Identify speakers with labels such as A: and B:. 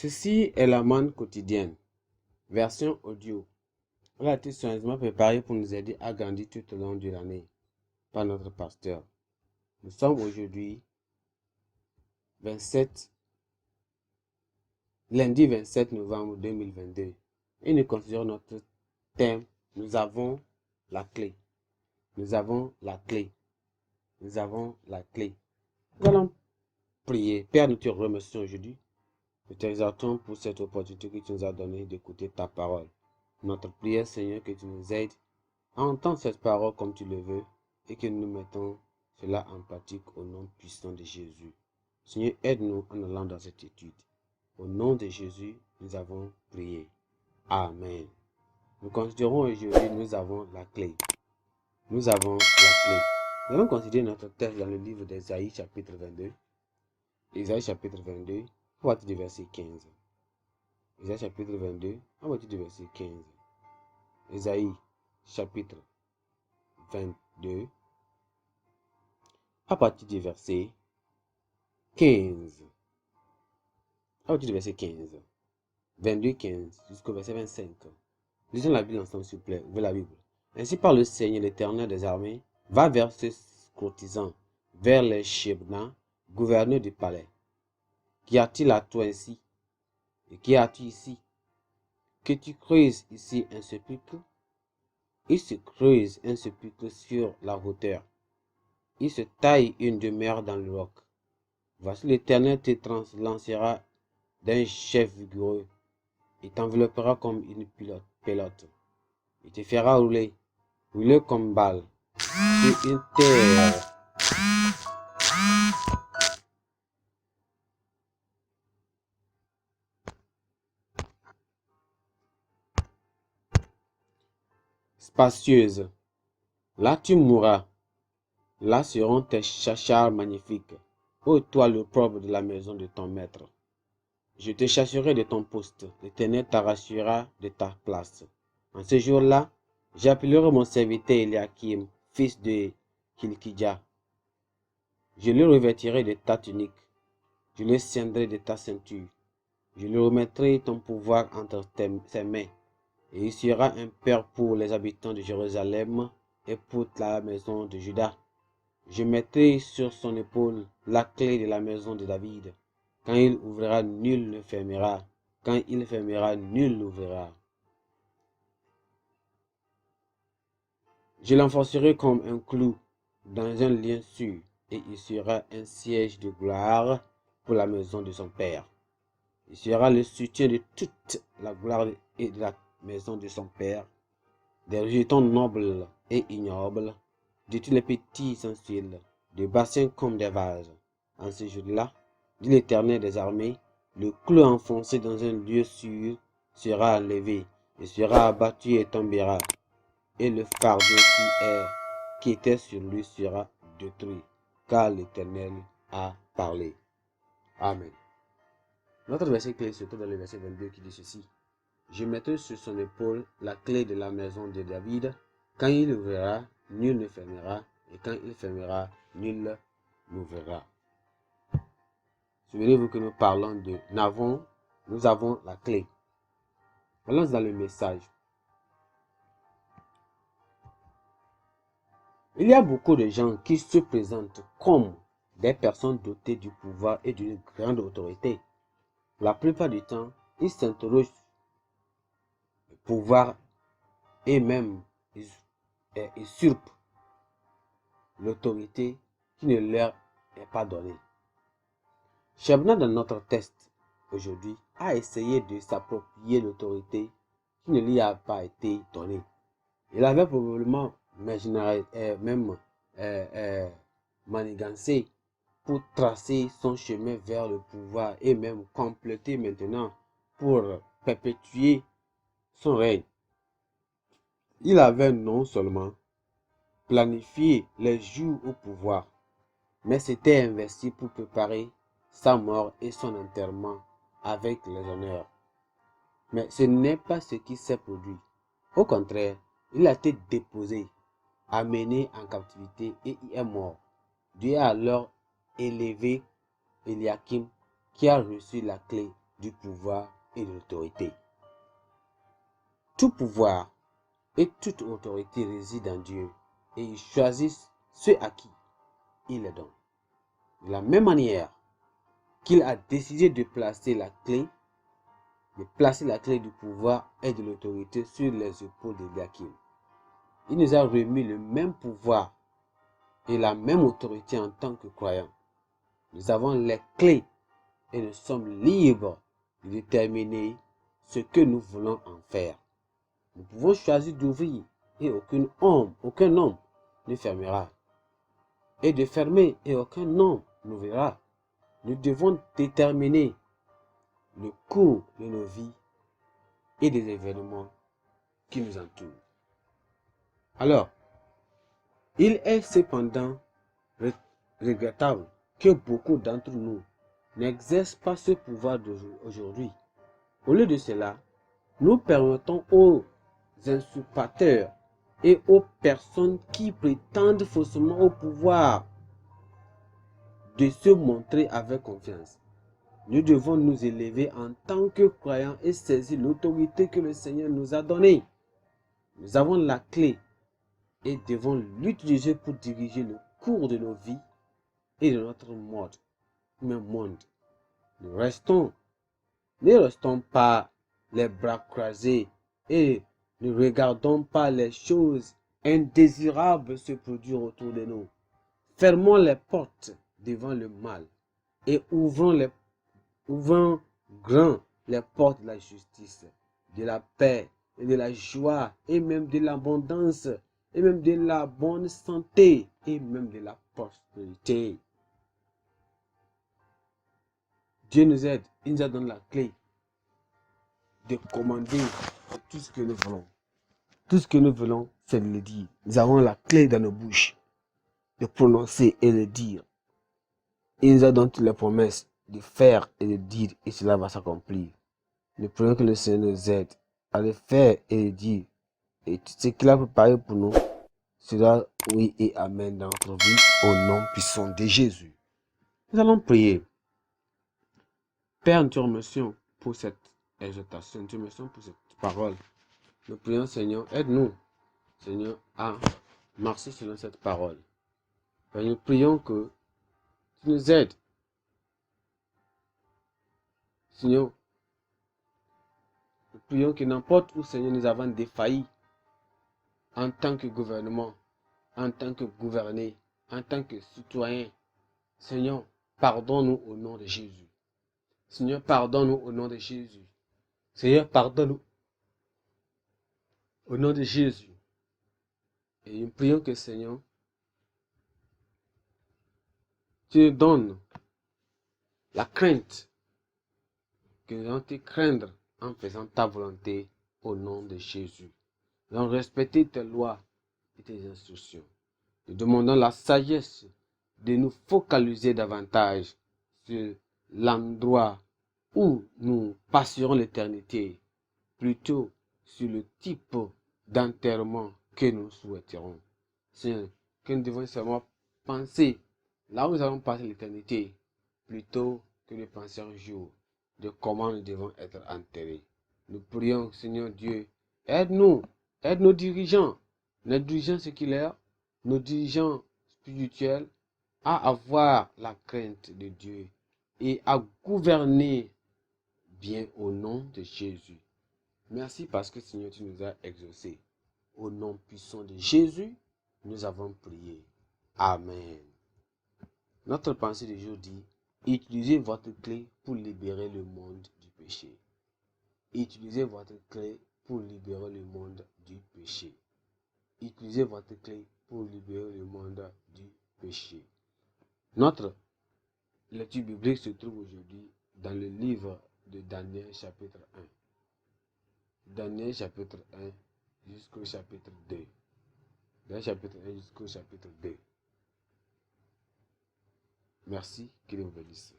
A: Ceci est la manne quotidienne, version audio. Elle a été soigneusement préparée pour nous aider à grandir tout au long de l'année par notre pasteur. Nous sommes aujourd'hui lundi 27 novembre 2022 et nous considérons notre thème. Nous avons la clé. Nous avons la clé. Nous avons la clé. Nous allons prier. Père, nous te remercions aujourd'hui. Nous t'exaltons pour cette opportunité que tu nous as donnée d'écouter ta parole. Notre prière, Seigneur, que tu nous aides à entendre cette parole comme tu le veux et que nous mettons cela en pratique au nom puissant de Jésus. Seigneur, aide-nous en allant dans cette étude. Au nom de Jésus, nous avons prié. Amen. Nous considérons aujourd'hui, nous avons la clé. Nous avons la clé. Nous allons considérer notre texte dans le livre d'Ésaïe chapitre 22. Ésaïe chapitre 22, à partir du verset 15. Ésaïe chapitre 22, à partir du verset 15. Ésaïe chapitre 22, à partir du verset 15. À partir du verset 15. 22, 15 jusqu'au verset 25. Lisons la Bible ensemble, s'il vous plaît. Ouvrez la Bible. Ainsi parle le Seigneur, l'Éternel des armées, va vers ce courtisan, vers les Shebna, gouverneur du palais. Qu'y a-t-il à toi ici? Et qu'y as-tu ici? Que tu creuses ici un sépulcre? Il se creuse un sépulcre sur la hauteur. Il se taille une demeure dans le roc. Voici l'Éternel te translancera d'un chef vigoureux. Il t'enveloppera comme une pelote. Il te fera rouler comme balle sur une terre spacieuse. Là tu mourras. Là seront tes chachars magnifiques. Ô toi le propre de la maison de ton maître. Je te chasserai de ton poste. L'Éternel t'arrachera de ta place. En ce jour-là, j'appellerai mon serviteur Eliakim, fils de Hilkidja. Je le revêtirai de ta tunique. Je le ceindrai de ta ceinture. Je lui remettrai ton pouvoir entre ses mains. Et il sera un père pour les habitants de Jérusalem et pour la maison de Juda. Je mettrai sur son épaule la clé de la maison de David. Quand il ouvrira, nul ne fermera. Quand il fermera, nul n'ouvrira. Je l'enfoncerai comme un clou dans un lien sûr, et il sera un siège de gloire pour la maison de son père. Il sera le soutien de toute la gloire et de la maison de son père, des rejetons nobles et ignobles, de tous les petits sensuels, des bassins comme des vases. En ce jour-là, dit l'Éternel des armées, le clou enfoncé dans un lieu sûr sera enlevé, et sera abattu et tombera, et le fardeau qui était sur lui sera détruit, car l'Éternel a parlé. Amen. Notre verset clé se trouve dans le verset 22 qui dit ceci. Je mettrai sur son épaule la clé de la maison de David. Quand il ouvrira, nul ne fermera, et quand il fermera, nul n'ouvrira. Souvenez-vous que nous parlons de nous avons la clé. Allons dans le message. Il y a beaucoup de gens qui se présentent comme des personnes dotées du pouvoir et d'une grande autorité. La plupart du temps, ils s'interrogent le pouvoir et même usurpent l'autorité qui ne leur est pas donnée. Shebna, dans notre test aujourd'hui, a essayé de s'approprier l'autorité qui ne lui a pas été donnée. Il avait probablement manigancé pour tracer son chemin vers le pouvoir et même compléter maintenant pour perpétuer son règne. Il avait non seulement planifié les jours au pouvoir, mais s'était investi pour préparer sa mort et son enterrement avec les honneurs. Mais ce n'est pas ce qui s'est produit. Au contraire, il a été déposé, amené en captivité et y est mort. Dieu a alors élevé Eliakim qui a reçu la clé du pouvoir et de l'autorité. Tout pouvoir et toute autorité résident en Dieu et il choisit ceux à qui il les donne. De la même manière qu'il a décidé de placer la clé du pouvoir et de l'autorité sur les épaules d'Eliakim. Il nous a remis le même pouvoir et la même autorité en tant que croyants. Nous avons les clés et nous sommes libres de déterminer ce que nous voulons en faire. Nous pouvons choisir d'ouvrir et aucun homme ne fermera. Et de fermer et aucun homme n'ouvrira. Nous devons déterminer le cours de nos vies et des événements qui nous entourent. Alors, il est cependant regrettable que beaucoup d'entre nous n'exercent pas ce pouvoir d'aujourd'hui. Au lieu de cela, nous permettons aux usurpateurs et aux personnes qui prétendent faussement au pouvoir de se montrer avec confiance. Nous devons nous élever en tant que croyants et saisir l'autorité que le Seigneur nous a donnée. Nous avons la clé et devons l'utiliser pour diriger le cours de nos vies et de notre monde. Ne restons pas les bras croisés et ne regardons pas les choses indésirables se produire autour de nous. Fermons les portes devant le mal et ouvrons grand les portes de la justice, de la paix et de la joie et même de l'abondance et même de la bonne santé et même de la prospérité. Dieu nous aide, il nous a donné la clé de commander tout ce que nous voulons. Tout ce que nous voulons, c'est de le dire. Nous avons la clé dans nos bouches de prononcer et de dire. Il nous a donné toutes les promesses de faire et de dire et cela va s'accomplir. Nous prions que le Seigneur nous aide à le faire et le dire. Et tout ce qu'il a préparé pour nous sera oui et amen dans notre vie au nom puissant de Jésus. Nous allons prier. Père, nous te remercions pour cette exhortation, nous te remercions pour cette parole. Nous prions, Seigneur, aide-nous, Seigneur, à marcher selon cette parole. Et nous prions que tu nous aides. Seigneur, nous prions que n'importe où, Seigneur, nous avons défailli en tant que gouvernement, en tant que gouverné, en tant que citoyen. Seigneur, pardonne-nous au nom de Jésus. Seigneur, pardonne-nous au nom de Jésus. Seigneur, pardonne-nous au nom de Jésus. Et nous prions que, Seigneur, tu nous donnes la crainte, que nous allons te craindre en faisant ta volonté au nom de Jésus. Nous allons respecter tes lois et tes instructions. Nous demandons la sagesse de nous focaliser davantage sur l'endroit où nous passerons l'éternité, plutôt sur le type d'enterrement que nous souhaiterons. Seigneur, que nous devons seulement penser là où nous allons passer l'éternité, plutôt que de penser un jour de comment nous devons être enterrés. Nous prions, Seigneur Dieu, aide-nous, aide nos dirigeants séculaires, nos dirigeants spirituels, à avoir la crainte de Dieu et à gouverner bien au nom de Jésus. Merci parce que, Seigneur, tu nous as exaucés. Au nom puissant de Jésus, nous avons prié. Amen. Notre pensée du jour dit, utilisez votre clé pour libérer le monde du péché. Utilisez votre clé pour libérer le monde du péché. Utilisez votre clé pour libérer le monde du péché. Notre lecture biblique se trouve aujourd'hui dans le livre de Daniel chapitre 1. Daniel chapitre 1 jusqu'au chapitre 2. Daniel chapitre 1 jusqu'au chapitre 2. Merci, qu'il vous bénisse.